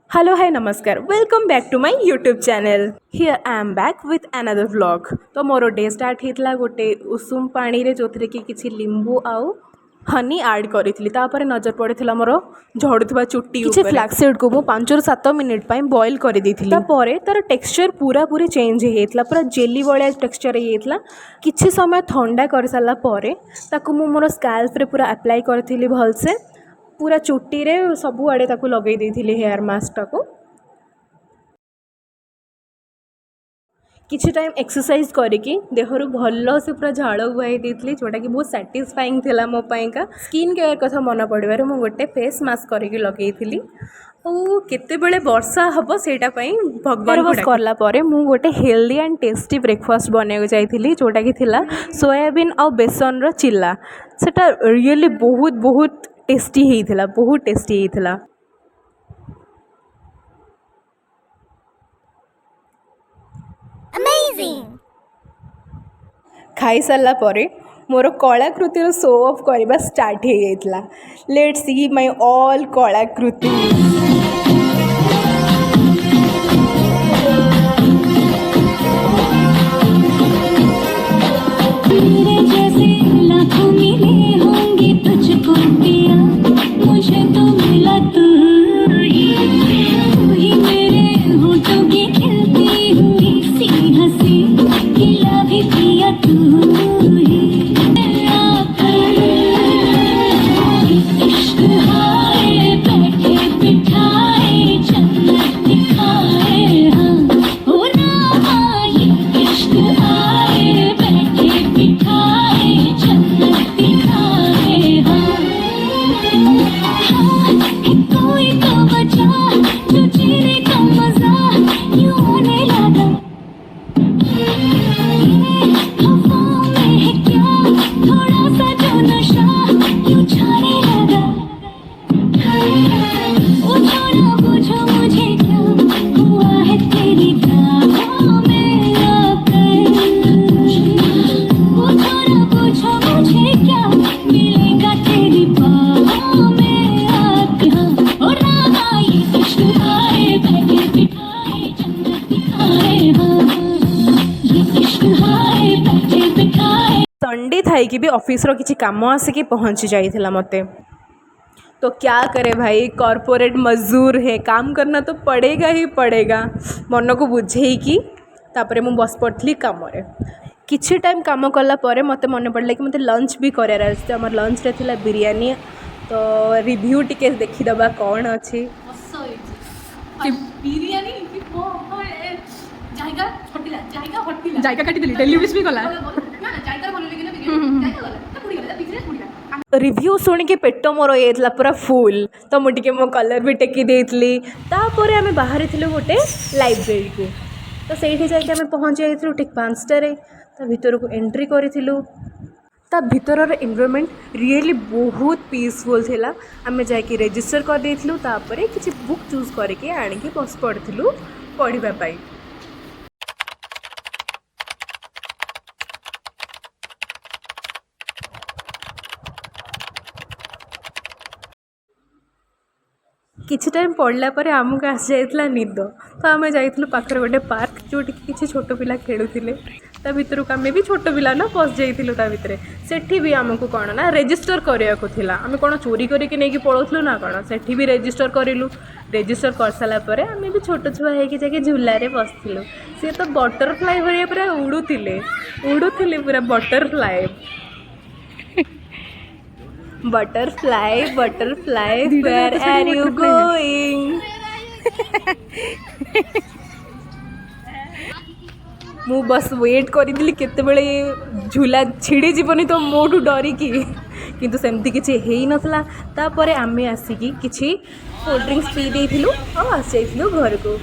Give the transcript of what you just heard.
Hello, hi, namaskar. Welcome back to my YouTube channel. Here I am back with another vlog. तो more day start होता गोटे उषुम पानी रे जो कि किसी लिंबू आउ हनी आड करी तापर नजर पड़ता मोर झड़ुवा चुट्टी किसी फ्लैक्सीड को 5 ରୁ 7 मिनिट बॉईल कर तार टेक्सचर पूरा पूरी चेंज हो जाता पूरा जेली भाया टेक्सचर हो जाता किसी समय ठंडा कर सारापर मोर स्काल्प रे पूरा अप्लाई करी भलसे पूरा चुट्टी रे सबू आड़े लगे हेयर मास्क टाको किसी टाइम एक्सरसाइज करके देहरु भल से पूरा झाड़ बुआई देती जोटा कि बहुत सैटिस्फाइंग थिला मो पाइका स्किन केयर कथा मन पड़े मु गोटे फेस मास्क करके लगे केते बेले वर्षा हम सेटा भगवान बस करला परे मु गोटे हेल्दी एंड टेस्टी ब्रेकफास्ट बनैको जाइथिली जोटा कि थिला सोयाबीन और बेसन रो चिल्ला सेटा रियली बहुत बहुत टेस्टी होता बहुत टेस्टी होता खाई सारा पर मोर कलाकृतिर शो ऑफ करवा स्टार्ट हो जाता लेट्स सी माय ऑल कलाकृति संडे थाई कि भी ऑफिस रो किसी काम आसिक पहुँची जाइला मते तो क्या करे भाई कॉर्पोरेट मजदूर है काम करना तो पड़ेगा ही पड़ेगा मन को बुझे कि तापरे मु बस पड़ी कम किछि टाइम काम कला परे मते मन पड़ला कि मते लंच भी करार अछि हमर लंच रे थिला बिरयानी तो रिव्यू टिके देखिदबा कौन अच्छी बिरयानी जायगा काटी देली डेलीवरी भी गला रिव्यू शुणी के पेट मोर ये पूरा फुल तो मुझे मो कलर भी टेकी देती तापर आम बाहर थी गोटे लाइब्रेरी को तो सही जाके पहुँची जाइलु ठीक 5टारे भीतर को एंट्री करूँ ता भीतर एनवायरनमेंट रियली बहुत पीसफुल थिला आम जाकि रेजिस्टर कर देथिलु तापरे किछि बुक चूज करके आनिके बस पढ़िलु पढ़िबा पाई किछि टाइम पढ़ला परे आमको आसी जाइतला निद तो आम जाइलु पाखरे गोटे पार्क जोटि किछि छोट पिला खेलुथिले ता भितर को आम भी छोट पिला ना पस जाइलु ता भितर सेठी भी आमको कौन ना रेजिस्टर करिया को थिला आम कौन चोरी करके नहीं पळौथलु ना कौन सेठी भी रेजिस्टर करिलु रेजिस्टर कर सारा पर आम भी छोट छुआ होगी जाके झूलारे बसलु सी तो बटरफ्लाई भाया पूरा उड़ुले पूरा butterfly butterfly butterfly where are you going मु बस वेट करी केतेबेले झूला छिड़ी जीवनी तो मोठू डरिकी किंतु सेमती किछि हेई नथला तापरे आमे आसिकी किछि कोल्ड ड्रिंक्स पी देइथिलु और आसी जाइथिलु घर को।